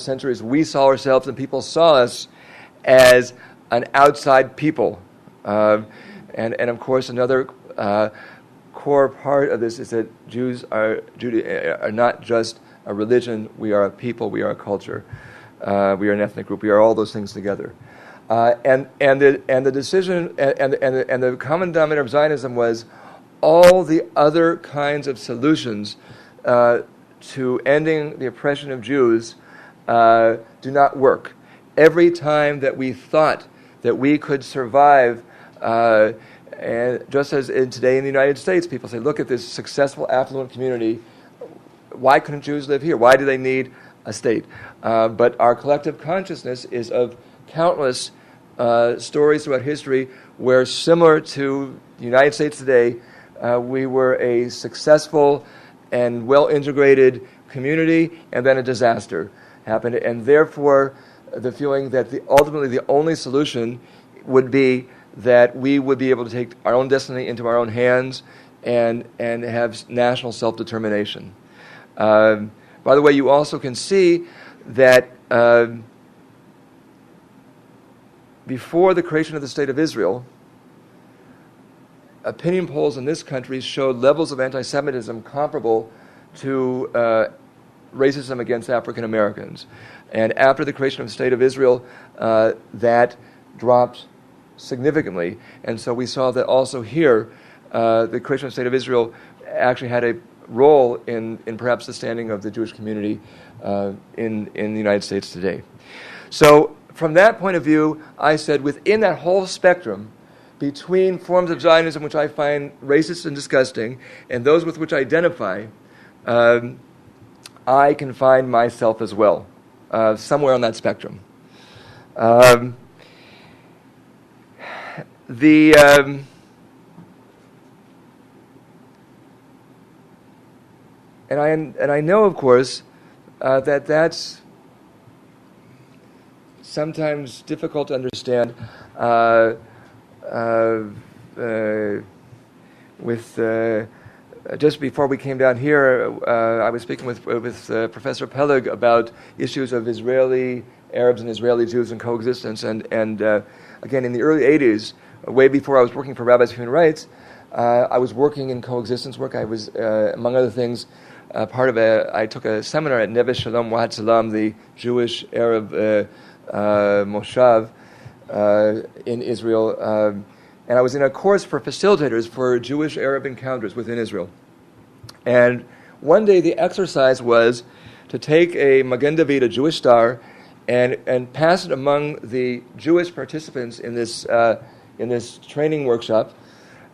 centuries, we saw ourselves and people saw us as an outside people. And of course, another core part of this is that Jews are not just a religion. We are a people. We are a culture. We are an ethnic group. We are all those things together. And the decision and the common denominator of Zionism was all the other kinds of solutions to ending the oppression of Jews do not work. Every time that we thought that we could survive, and just as today in the United States, people say, look at this successful, affluent community. Why couldn't Jews live here? Why do they need a state? But our collective consciousness is of countless stories throughout history where, similar to the United States today, we were a successful and well-integrated community, and then a disaster happened. And therefore, the feeling that ultimately the only solution would be that we would be able to take our own destiny into our own hands and have national self-determination. By the way, you also can see that before the creation of the State of Israel, opinion polls in this country showed levels of anti-Semitism comparable to racism against African Americans. And after the creation of the State of Israel, that dropped significantly. And so we saw that also here, the creation of the State of Israel actually had a role in perhaps the standing of the Jewish community in the United States today. So from that point of view, I said within that whole spectrum, between forms of Zionism which I find racist and disgusting and those with which I identify, I can find myself as well, somewhere on that spectrum. And I know, of course, that that's sometimes difficult to understand. Just before we came down here, I was speaking with Professor Peleg about issues of Israeli Arabs and Israeli Jews and coexistence. And again, in the early 80s, way before I was working for Rabbis for Human Rights, I was working in coexistence work. I was, among other things, I took a seminar at Neve Shalom Wahat Salam, the Jewish Arab Moshav in Israel. And I was in a course for facilitators for Jewish Arab encounters within Israel. And one day the exercise was to take a Magen David, a Jewish star, and pass it among the Jewish participants in this training workshop,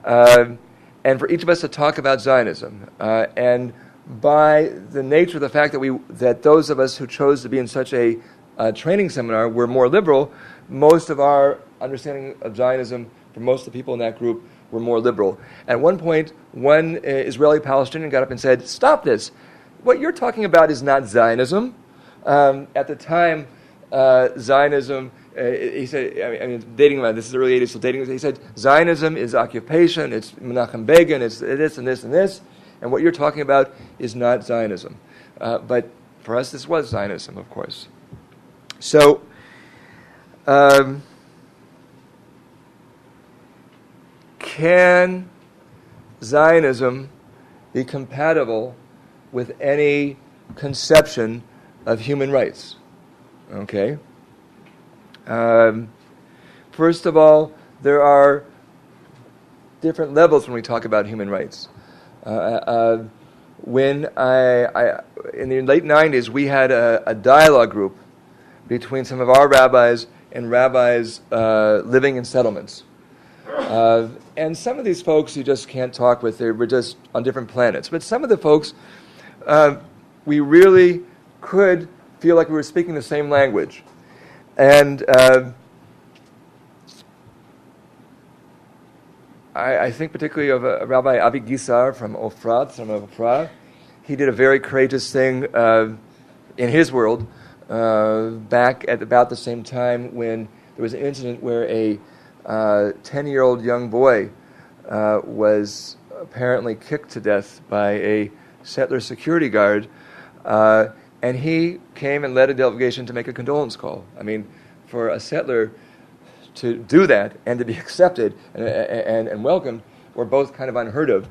and for each of us to talk about Zionism. And by the nature of the fact that those of us who chose to be in such a training seminar were more liberal, most of our understanding of Zionism for most of the people in that group were more liberal. At one point, one Israeli Palestinian got up and said, "Stop this. What you're talking about is not Zionism." At the time, Zionism, he said, I mean, dating about this is the early 80s, so dating, he said, Zionism is occupation, it's Menachem Begin, it's this and this and this, and what you're talking about is not Zionism. But for us, this was Zionism, of course. So, can Zionism be compatible with any conception of human rights? Okay. First of all, there are different levels when we talk about human rights. When in the late 90s, we had a dialogue group between some of our rabbis and rabbis living in settlements. And some of these folks you just can't talk with. They were just on different planets. But some of the folks, we really could feel like we were speaking the same language. And I think particularly of Rabbi Avi Gisar from Ofra. He did a very courageous thing in his world back at about the same time when there was an incident where a 10-year-old young boy was apparently kicked to death by a settler security guard, And he came and led a delegation to make a condolence call. I mean, for a settler to do that and to be accepted and welcomed were both kind of unheard of.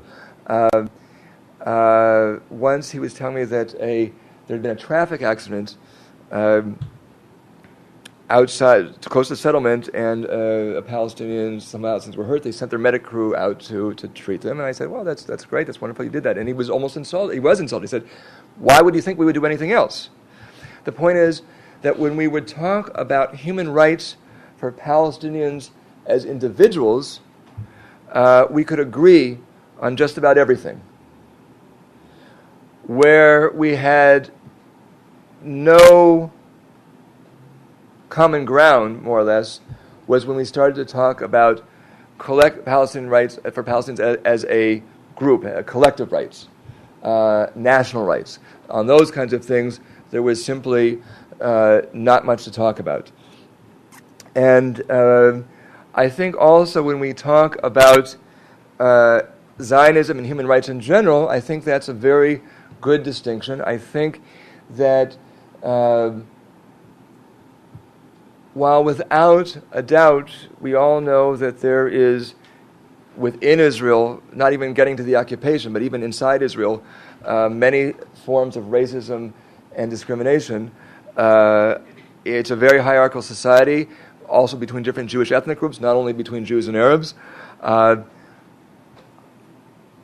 Once he was telling me that there had been a traffic accident outside, close to the settlement, and Palestinians, some Palestinians were hurt. They sent their medic crew out to treat them. And I said, well, that's great. That's wonderful you did that. And he was almost insulted. He was insulted. He said, why would you think we would do anything else? The point is that when we would talk about human rights for Palestinians as individuals, we could agree on just about everything. Where we had no common ground, more or less, was when we started to talk about Palestinian rights for Palestinians as a group, collective rights, national rights. On those kinds of things, there was simply not much to talk about. And I think also when we talk about Zionism and human rights in general, I think that's a very good distinction. I think that while without a doubt we all know that there is within Israel, not even getting to the occupation, but even inside Israel, many forms of racism and discrimination. It's a very hierarchical society, also between different Jewish ethnic groups, not only between Jews and Arabs.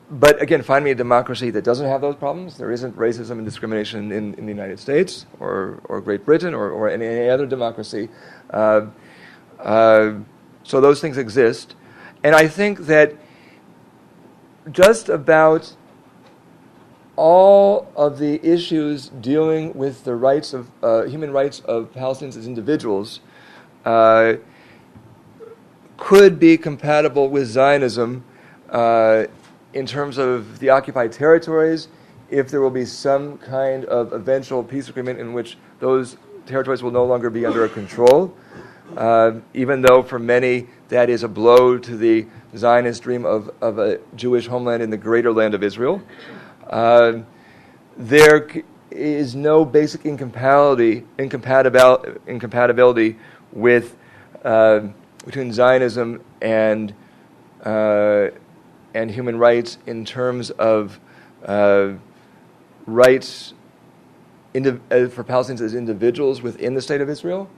But again, find me a democracy that doesn't have those problems. There isn't racism and discrimination in the United States or Great Britain or any other democracy. So those things exist. And I think that just about all of the issues dealing with the rights of human rights of Palestinians as individuals could be compatible with Zionism in terms of the occupied territories, if there will be some kind of eventual peace agreement in which those territories will no longer be under control, even though for many that is a blow to the Zionist dream of a Jewish homeland in the greater land of Israel. There is no basic incompatibility with between Zionism and human rights in terms of rights for Palestinians as individuals within the state of Israel,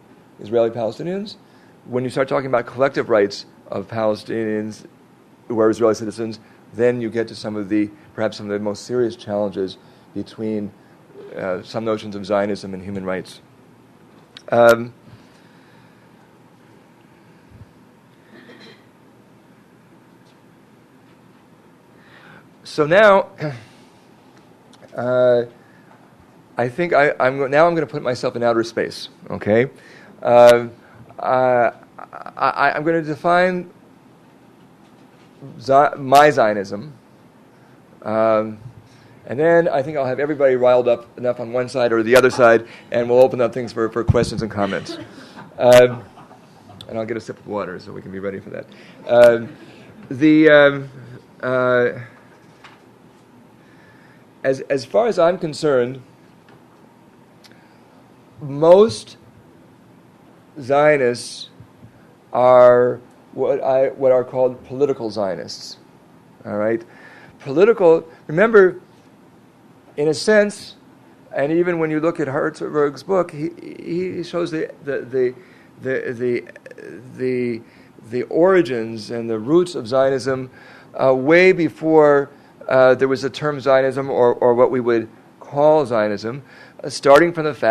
Israeli Palestinians. When you start talking about collective rights of Palestinians who are Israeli citizens, then you get to perhaps some of the most serious challenges between some notions of Zionism and human rights. So now, I think I'm going to put myself in outer space. Okay, I'm going to define my Zionism, and then I think I'll have everybody riled up enough on one side or the other side, and we'll open up things for questions and comments. And I'll get a sip of water so we can be ready for that. As far as I'm concerned, most Zionists are what are called political Zionists. All right, political. Remember, in a sense, and even when you look at Herzberg's book, he shows the origins and the roots of Zionism way before there was the term Zionism or what we would call Zionism, starting from the fact